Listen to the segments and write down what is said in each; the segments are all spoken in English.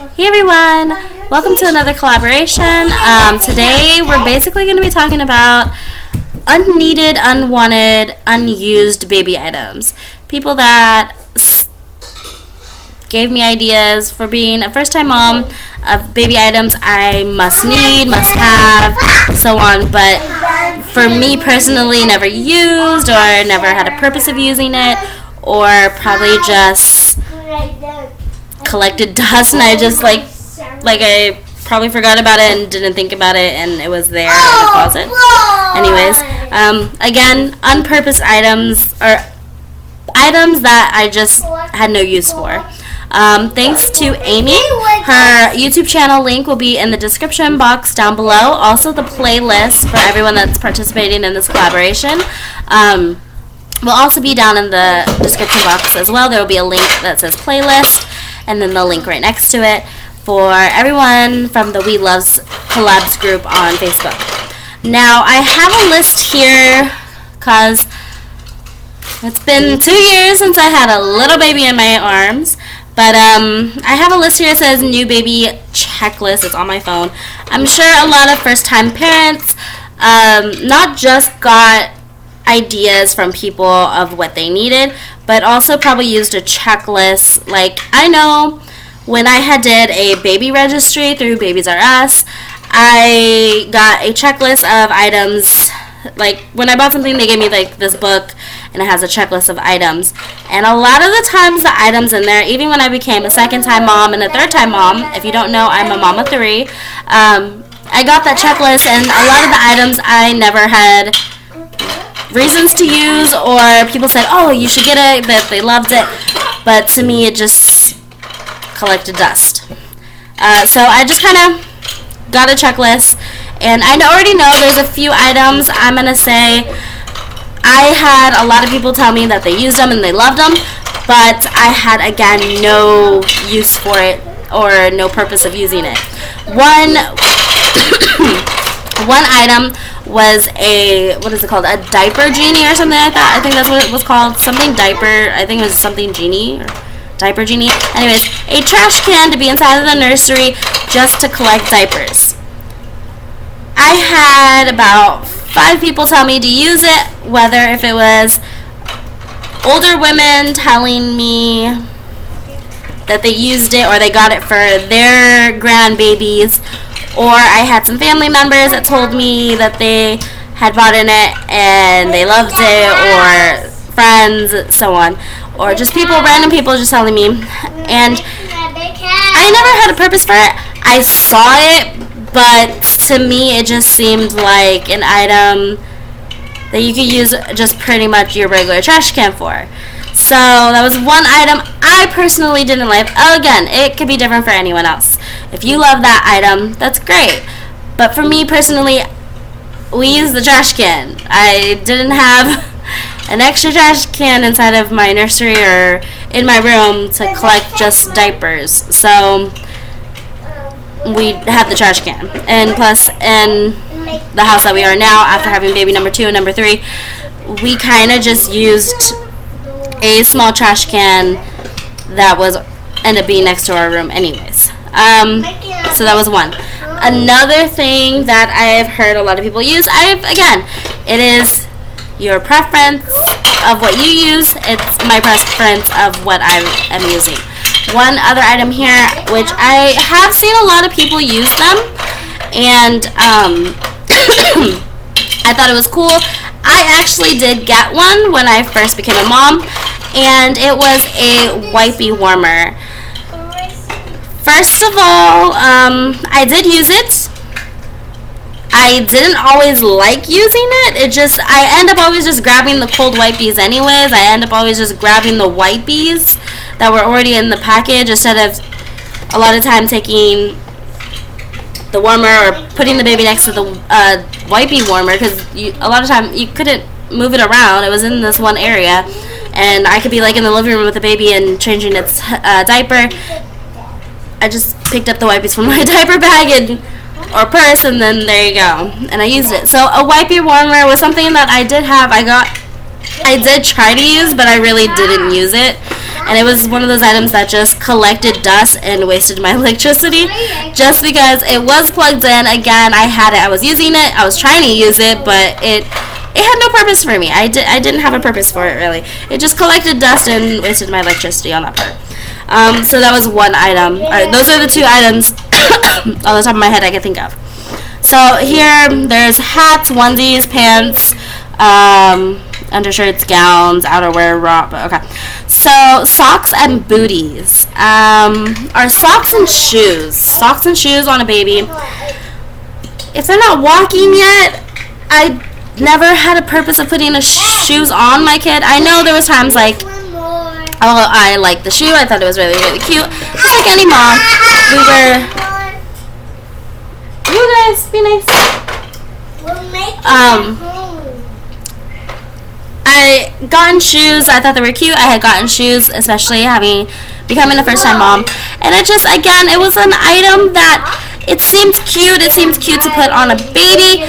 Hey everyone, welcome to another collaboration. Today we're basically going to be talking about unneeded, unwanted, unused baby items. People that gave me ideas for being a first-time mom of baby items I must need, must have, so on, but for me personally never used or never had a purpose of using it, or probably just collected dust and I just like I probably forgot about it and didn't think about it and it was there in the closet. Anyways, again, unpurposed items or items that I just had no use for. Thanks to Amy. Her YouTube channel link will be in the description box down below. Also the playlist for everyone that's participating in this collaboration will also be down in the description box as well. There will be a link that says playlist and then the link right next to it for everyone from the We Loves Collabs group on Facebook. Now I have a list here because it's been 2 years since I had a little baby in my arms. But I have a list here that says new baby checklist. It's on my phone. I'm sure a lot of first-time parents not just got ideas from people of what they needed, but also probably used a checklist. Like, I know when I had did a baby registry through Babies R Us, I got a checklist of items. Like, when I bought something, they gave me like this book and it has a checklist of items, and a lot of the times the items in there, even when I became a second-time mom and a third-time mom, if you don't know, I'm a mom of 3, I got that checklist, and a lot of the items I never had reasons to use, or people said, oh, you should get it, that they loved it, but to me it just collected dust. So I just kind of got a checklist, and I already know there's a few items I'm going to say I had a lot of people tell me that they used them and they loved them, but I had, again, no use for it or no purpose of using it. One item was what is it called? A diaper genie or something like that. I think that's what it was called. Something diaper. I think it was something genie or diaper genie. Anyways, a trash can to be inside of the nursery just to collect diapers. I had about 5 people tell me to use it, whether if it was older women telling me that they used it or they got it for their grandbabies, or I had some family members that told me that they had bought in it and they loved it, or friends, so on, or just people, random people just telling me. And I never had a purpose for it. I saw it, but to me it just seemed like an item that you could use just pretty much your regular trash can for. So that was one item I personally didn't like. Again, it could be different for anyone else. If you love that item, that's great. But for me personally, we used the trash can. I didn't have an extra trash can inside of my nursery or in my room to collect just diapers. So we had the trash can, and plus in the house that we are now, after having baby number 2 and number 3, we kind of just used a small trash can that was ended up being next to our room anyways. So that was one. Another thing that I've heard a lot of people use, again, it is your preference of what you use. It's my preference of what I am using. One other item here, which I have seen a lot of people use them, and I thought it was cool. I actually did get one when I first became a mom, and it was a wipey warmer. First of all, I did use it. I didn't always like using it. I end up always just grabbing the cold wipies anyways. I end up always just grabbing the wipies that were already in the package instead of a lot of time taking the warmer or putting the baby next to the wipey warmer, because a lot of time you couldn't move it around. It was in this one area, and I could be like in the living room with the baby and changing its diaper. I just picked up the wipies from my diaper bag or purse, and then there you go, and I used it. So a wipey warmer was something that I did have. I did try to use, but I really didn't use it. and it was one of those items that just collected dust and wasted my electricity just because it was plugged in. Again, I had it, I was using it, I was trying to use it, but it had no purpose for me. I didn't have a purpose for it, really. It just collected dust and wasted my electricity on that part. So that was one item. Those are the two items on the top of my head I can think of. So here, there's hats, onesies, pants, undershirts, gowns, outerwear, okay. So socks and booties. Are socks and shoes. Socks and shoes on a baby. If they're not walking yet, I never had a purpose of putting the shoes on my kid. I know there was times like, oh, I liked the shoe. I thought it was really, really cute. Just like any mom, we were. You guys, be nice. I gotten shoes. I thought they were cute. I had gotten shoes, especially becoming a first-time mom, and it just, again, it was an item that it seemed cute. It seemed cute to put on a baby,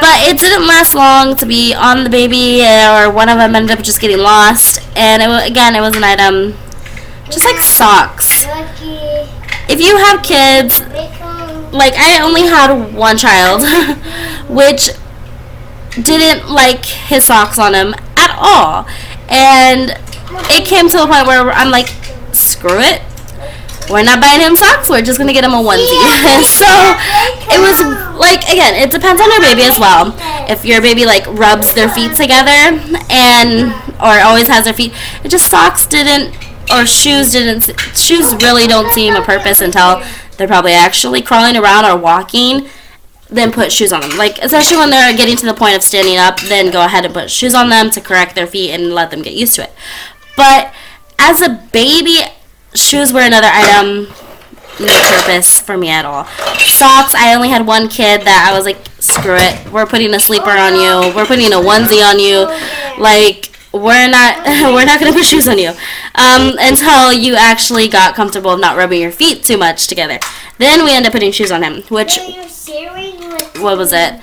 but it didn't last long to be on the baby, or one of them ended up just getting lost. And it was an item just like socks. If you have kids, like I only had one child, which didn't like his socks on him at all, and it came to a point where I'm like, screw it, we're not buying him socks, we're just gonna get him a onesie. So it was like, again, it depends on your baby as well. If your baby like rubs their feet together or always has their feet, it just shoes really don't seem a purpose until they're probably actually crawling around or walking. Then put shoes on them. Like, especially when they're getting to the point of standing up, then go ahead and put shoes on them to correct their feet and let them get used to it. But as a baby, shoes were another item, no purpose for me at all. Socks, I only had one kid that I was like, screw it, we're putting a sleeper on you, we're putting a onesie on you, like, we're not gonna put shoes on you until you actually got comfortable of not rubbing your feet too much together. Then we ended up putting shoes on him, which, what was it?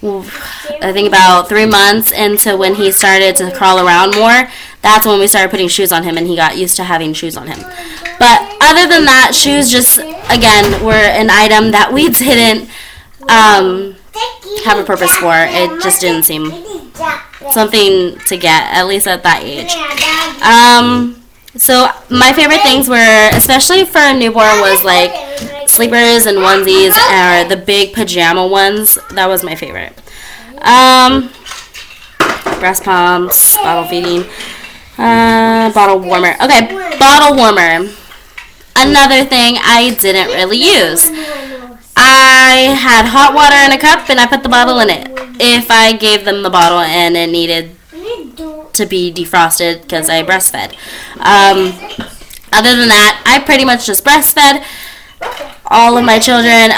I think about 3 months into when he started to crawl around more. That's when we started putting shoes on him, and he got used to having shoes on him. But other than that, shoes just, again, were an item that we didn't have a purpose for. It just didn't seem something to get, at least at that age. So my favorite things were, especially for a newborn, was like sleepers and onesies, or the big pajama ones. That was my favorite. Breast pumps, bottle feeding, bottle warmer. Okay, bottle warmer. Another thing I didn't really use. I had hot water in a cup and I put the bottle in it. If I gave them the bottle and it needed to be defrosted because I breastfed. Other than that, I pretty much just breastfed all of my children.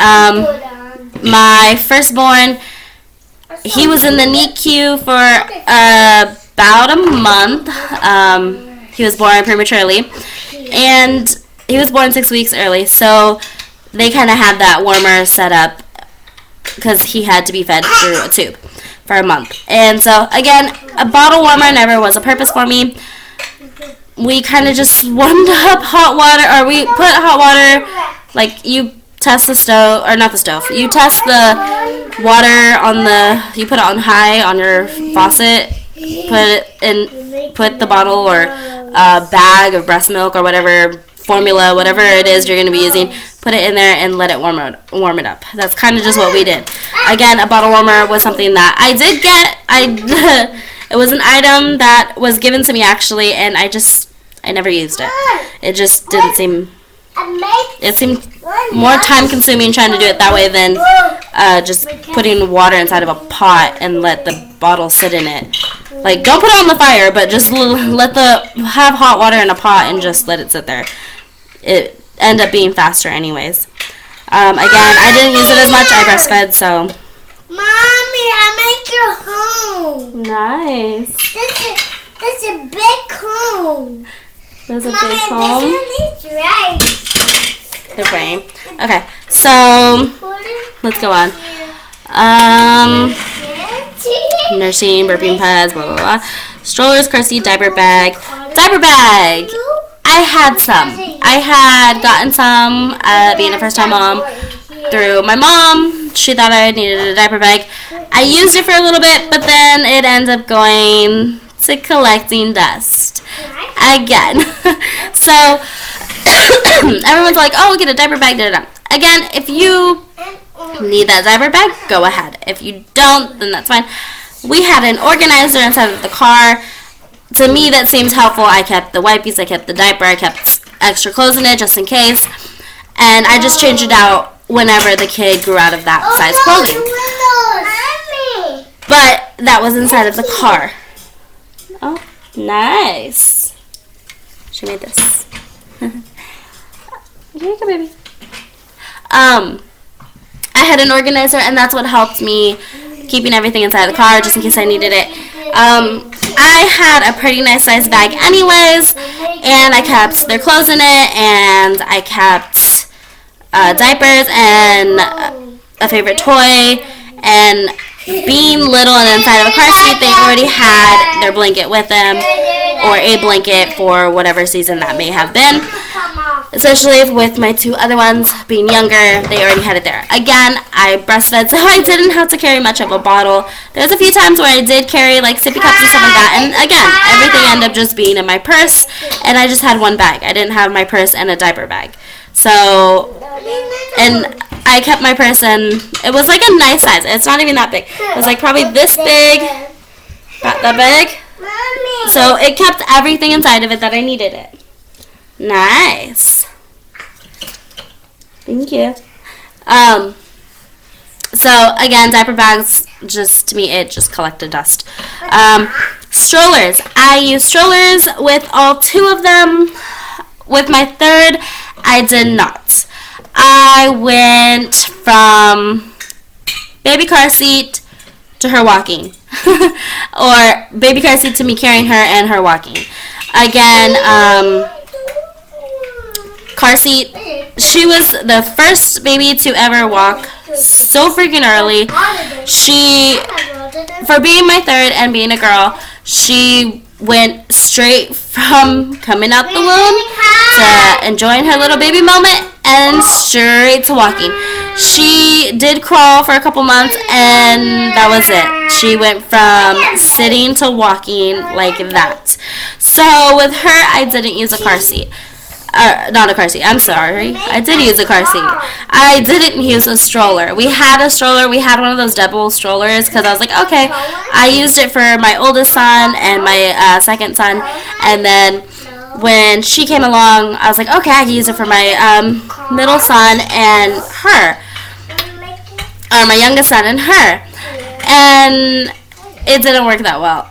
My firstborn, he was in the NICU for about a month. He was born prematurely, and he was born 6 weeks early, so they kind of had that warmer set up because he had to be fed through a tube for a month. And so, again, a bottle warmer never was a purpose for me. We kind of just warmed up hot water, or we put hot water, like you test the stove, or not the stove, you test the water on you put it on high on your faucet, put the bottle or a bag of breast milk or whatever, formula, whatever it is you're going to be using, put it in there and let it warm it up. That's kind of just what we did. Again, a bottle warmer was something that I did get. It was an item that was given to me, actually, and I never used it. It just didn't seem, it seemed more time consuming trying to do it that way than just putting water inside of a pot and let the bottle sit in it. Like, don't put it on the fire, but just have hot water in a pot and just let it sit there. It ended up being faster anyways. Again, I didn't use it as much. I breastfed, so. Mommy, I make your home. Nice. That's a big home. There's a big home. Right. They're playing. Okay, so let's go on. Nursing, burping pads, blah blah blah. Strollers, car seat, diaper bag. Diaper bag. I had some. I had gotten some being a first-time mom through my mom. She thought I needed a diaper bag. I used it for a little bit, but then it ended up going to collecting dust again. So everyone's like, oh, get a diaper bag. Again, if you need that diaper bag, go ahead. If you don't, then that's fine. We had an organizer inside of the car. To me, that seems helpful. I kept the wipes, I kept the diaper, I kept extra clothes in it just in case. And I just changed it out whenever the kid grew out of that size clothing. But that was inside of the car. Oh, nice. She made this. Here you go, baby. I had an organizer, and that's what helped me keeping everything inside the car just in case I needed it. I had a pretty nice size bag anyways, and I kept their clothes in it, and I kept diapers and a favorite toy, and being little and inside of a car seat, they already had their blanket with them, or a blanket for whatever season that may have been. Especially with my two other ones being younger, they already had it there. Again, I breastfed, so I didn't have to carry much of a bottle. There's a few times where I did carry like sippy cups and stuff like that, and again, everything ended up just being in my purse, and I just had one bag. I didn't have my purse and a diaper bag. So, and I kept my purse, and it was like a nice size. It's not even that big. It was like probably this big, about that big. So it kept everything inside of it that I needed it. Nice. Thank you. So again, diaper bags, just to me, it just collected dust. Strollers. I use strollers with all two of them. With my third, I did not. I went from baby car seat to her walking. Or baby car seat to me carrying her and her walking. Again, car seat. She was the first baby to ever walk so freaking early. She, for being my third and being a girl, she went straight from coming out the womb to enjoying her little baby moment and straight to walking. She did crawl for a couple months, and that was it. She went from sitting to walking like that. So with her, I didn't use a car seat. Not a car seat. I'm sorry. I did use a car seat. I didn't use a stroller. We had a stroller. We had one of those double strollers because I was like, okay. I used it for my oldest son and my second son. And then when she came along, I was like, okay, I can use it for my middle son and her. Or my youngest son and her. And it didn't work that well.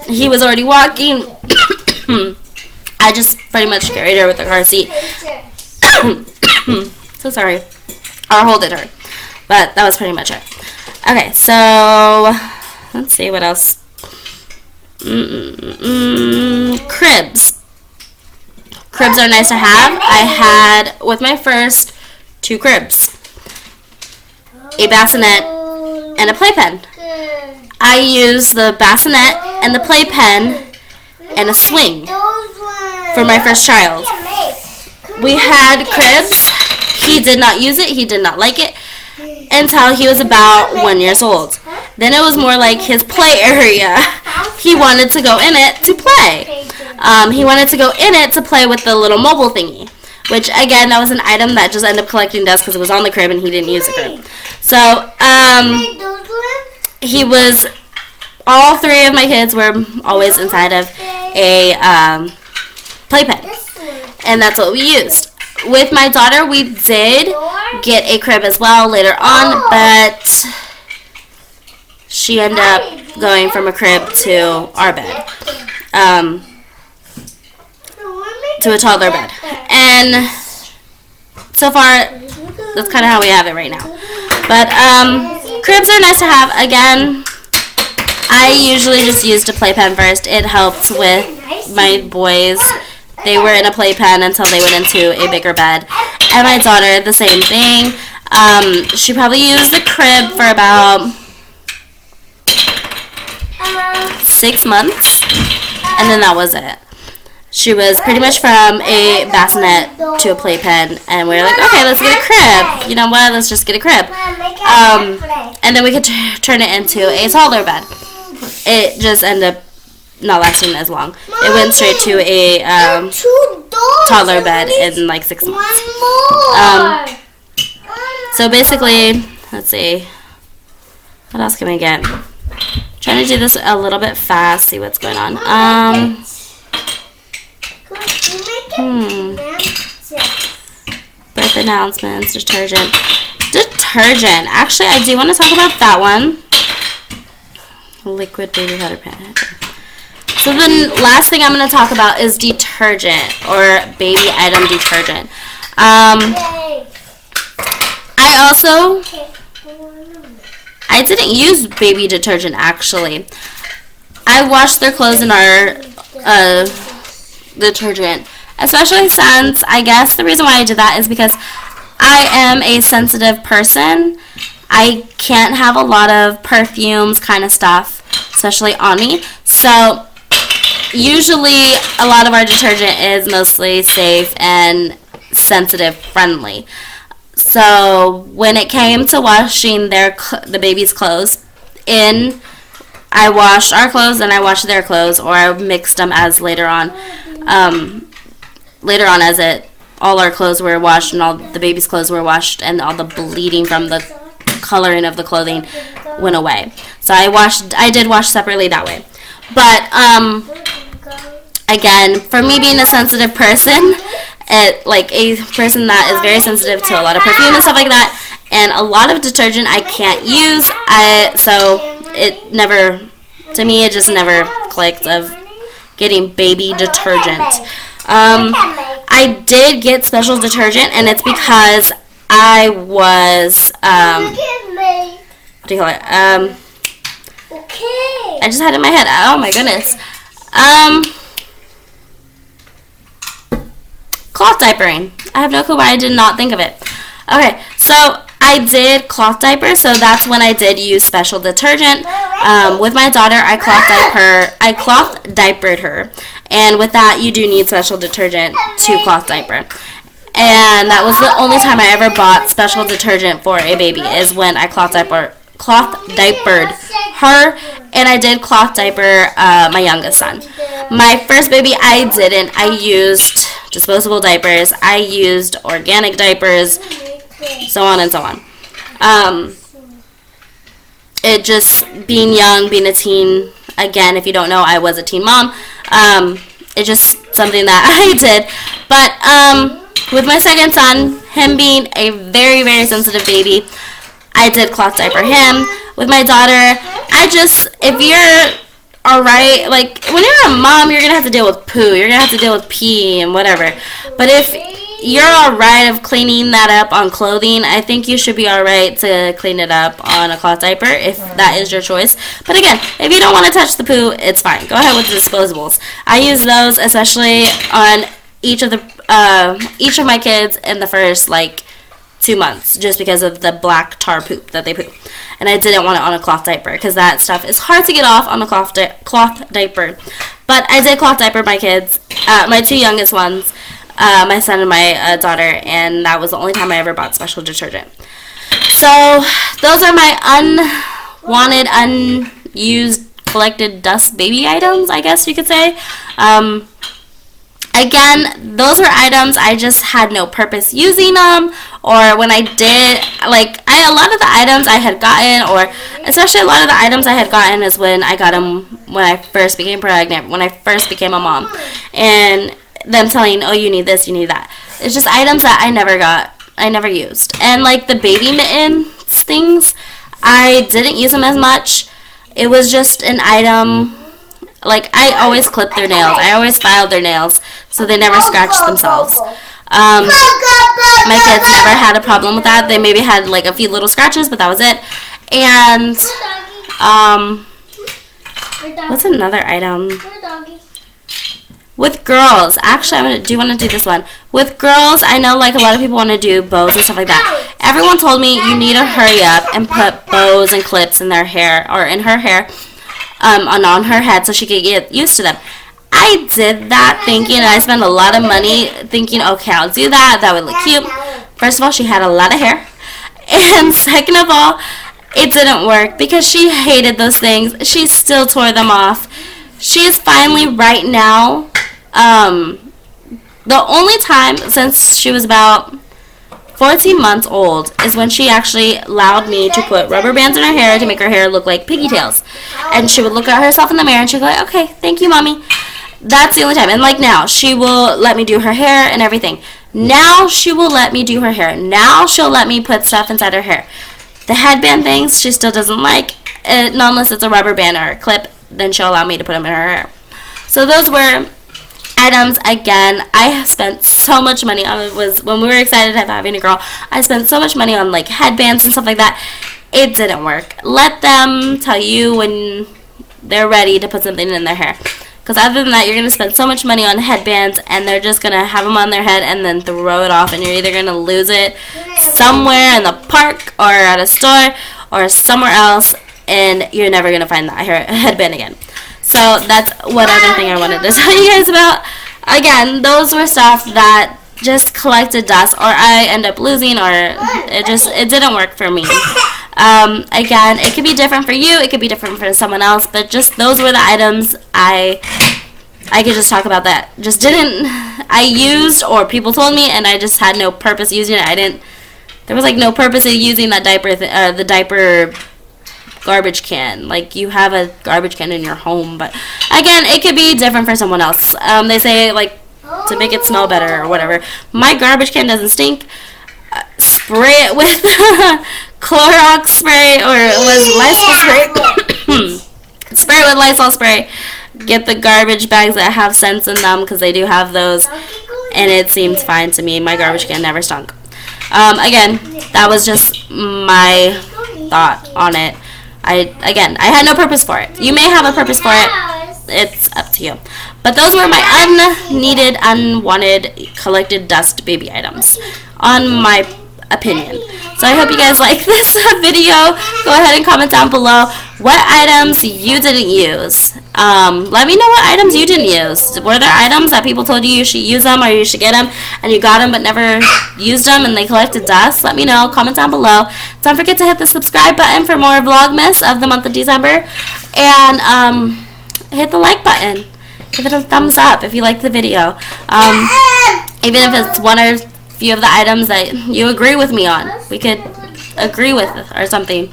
He was already walking. I just pretty much carried her with the car seat. So sorry. Or holded her. But that was pretty much it. Okay, so let's see what else. Cribs. Cribs are nice to have. I had, with my first, 2 cribs. A bassinet and a playpen. I used the bassinet and the playpen and a swing for my first child. We had cribs. He did not use it. He did not like it until he was about 1 year old. Then it was more like his play area. He wanted to go in it to play. He wanted to go in it to play with the little mobile thingy, which again, that was an item that just ended up collecting dust because it was on the crib and he didn't use the crib. So he was, all 3 of my kids were always inside of a playpen, and that's what we used. With my daughter, we did get a crib as well later on, but she ended up going from a crib to our bed, to a toddler bed, and so far that's kind of how we have it right now. But cribs are nice to have. Again, I usually just used a playpen first. It helped with my boys. They were in a playpen until they went into a bigger bed. And my daughter, the same thing. She probably used the crib for about 6 months. And then that was it. She was pretty much from a bassinet to a playpen, and we were like, okay, let's get a crib. You know what? Let's just get a crib. And then we could turn it into a toddler bed. It just ended up not lasting as long. It went straight to a toddler bed in like 6 months. So basically, let's see. What else can we get? Trying to do this a little bit fast, see what's going on. Birth announcements, detergent. Actually, I do want to talk about that one. Liquid baby powder pen. So the last thing I'm going to talk about is detergent or baby item detergent. I didn't use baby detergent actually. I washed their clothes in our detergent, especially since I guess the reason why I did that is because I am a sensitive person. I can't have a lot of perfumes kind of stuff, especially on me. So usually a lot of our detergent is mostly safe and sensitive friendly. So when it came to washing the baby's clothes, I washed our clothes and I washed their clothes, or I mixed them as later on as all our clothes were washed and all the baby's clothes were washed and all the bleeding from the coloring of the clothing went away. So I did wash separately that way. But again, for me being a sensitive person, like a person that is very sensitive to a lot of perfume and stuff like that, and a lot of detergent I can't use, so it never, to me, it just never clicked of getting baby detergent. I did get special detergent, and it's because I was, what do you call it? I just had it in my head. Oh my goodness. Cloth diapering. I have no clue why I did not think of it. Okay, so I did cloth diaper, so that's when I did use special detergent. With my daughter, I cloth diapered her, and with that, you do need special detergent to cloth diaper. And that was the only time I ever bought special detergent for a baby, is when I cloth diapered her, and I did cloth diaper my youngest son. My first baby, I didn't. I used disposable diapers. I used organic diapers, so on and so on. It just, being young, being a teen, again, if you don't know, I was a teen mom. It's just something that I did. But with my second son, him being a very, very sensitive baby, I did cloth diaper him. With my daughter, if you're alright, like, when you're a mom, you're going to have to deal with poo, you're going to have to deal with pee and whatever. But if you're alright of cleaning that up on clothing, I think you should be alright to clean it up on a cloth diaper, if that is your choice. But again, if you don't want to touch the poo, it's fine. Go ahead with the disposables. I use those especially on each of my kids in the first, 2 months, just because of the black tar poop that they poop. And I didn't want it on a cloth diaper, because that stuff is hard to get off on a cloth diaper. But I did cloth diaper my kids, my two youngest ones, my son and my daughter, and that was the only time I ever bought special detergent. So those are my unwanted, unused, collected dust baby items, I guess you could say. Again, those were items I just had no purpose using them, or when I did, a lot of the items I had gotten, or especially a lot of the items I had gotten is when I got them when I first became pregnant, when I first became a mom, and them telling, oh, you need this, you need that. It's just items that I never got, I never used. And the baby mitten things, I didn't use them as much. It was just an item. I always clipped their nails. I always filed their nails so they never scratched themselves. My kids never had a problem with that. They maybe had a few little scratches, but that was it. And what's another item? With girls, actually, I do want to do this one. With girls, I know a lot of people want to do bows and stuff like that. Everyone told me you need to hurry up and put bows and clips in their hair, or in her hair, on her head, so she could get used to them. I I did that thinking, and I spent a lot of money thinking, okay, I'll do that. That would look cute. First of all, she had a lot of hair. And second of all, it didn't work because she hated those things. She still tore them off. She is finally right now, the only time since she was about 14 months old is when she actually allowed me to put rubber bands in her hair to make her hair look like piggy tails. And she would look at herself in the mirror and she'd go like, okay, thank you, mommy. That's the only time. And like now, she will let me do her hair and everything. Now she will let me do her hair. Now she'll let me put stuff inside her hair. The headband things she still doesn't like, not unless it's a rubber band or a clip, then she'll allow me to put them in her hair. So those were items. Again, I spent so much money on it. Was when we were excited of having a girl, I spent so much money on like headbands and stuff like that. It didn't work. Let them tell you when they're ready to put something in their hair. Because other than that, you're going to spend so much money on headbands, and they're just going to have them on their head and then throw it off, and you're either going to lose it somewhere in the park or at a store or somewhere else, and you're never going to find that headband again. So that's one other thing I wanted to tell you guys about. Again, those were stuff that just collected dust, or I end up losing, or it didn't work for me. Again, it could be different for you, it could be different for someone else, but just those were the items I could just talk about that just I used, or people told me, and I just had no purpose using it. There was like no purpose in using that diaper, the diaper garbage can. Like, you have a garbage can in your home, but again, it could be different for someone else. They say like to make it smell better or whatever. My garbage can doesn't stink. Spray it with Clorox spray, or it was Lysol spray. Spray it with Lysol spray. Get the garbage bags that have scents in them, because they do have those, and it seemed fine to me. My garbage can never stunk. Again, that was just my thought on it. I had no purpose for it. You may have a purpose for it. It's up to you. But those were my unneeded, unwanted, collected dust baby items, on my opinion. So I hope you guys like this video. Go ahead and comment down below what items you didn't use. Let me know what items you didn't use. Were there items that people told you should use them, or you should get them, and you got them but never used them and they collected dust? Let me know. Comment down below. Don't forget to hit the subscribe button for more Vlogmas of the month of December. And hit the like button. Give it a thumbs up if you like the video. Even if it's one or few of the items that you agree with me on, we could agree with or something,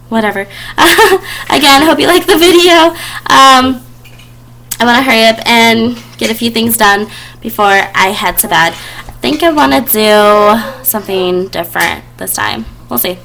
whatever. Again, I hope you like the video. I want to hurry up and get a few things done before I head to bed. I think I want to do something different this time. We'll see.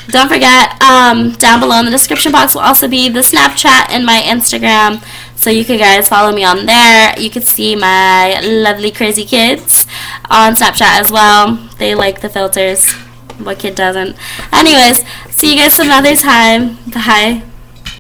Don't forget, down below in the description box will also be the Snapchat and my Instagram, so you can guys follow me on there. You can see my lovely crazy kids on Snapchat as well. They like the filters. What kid doesn't? Anyways, see you guys some other time. Bye.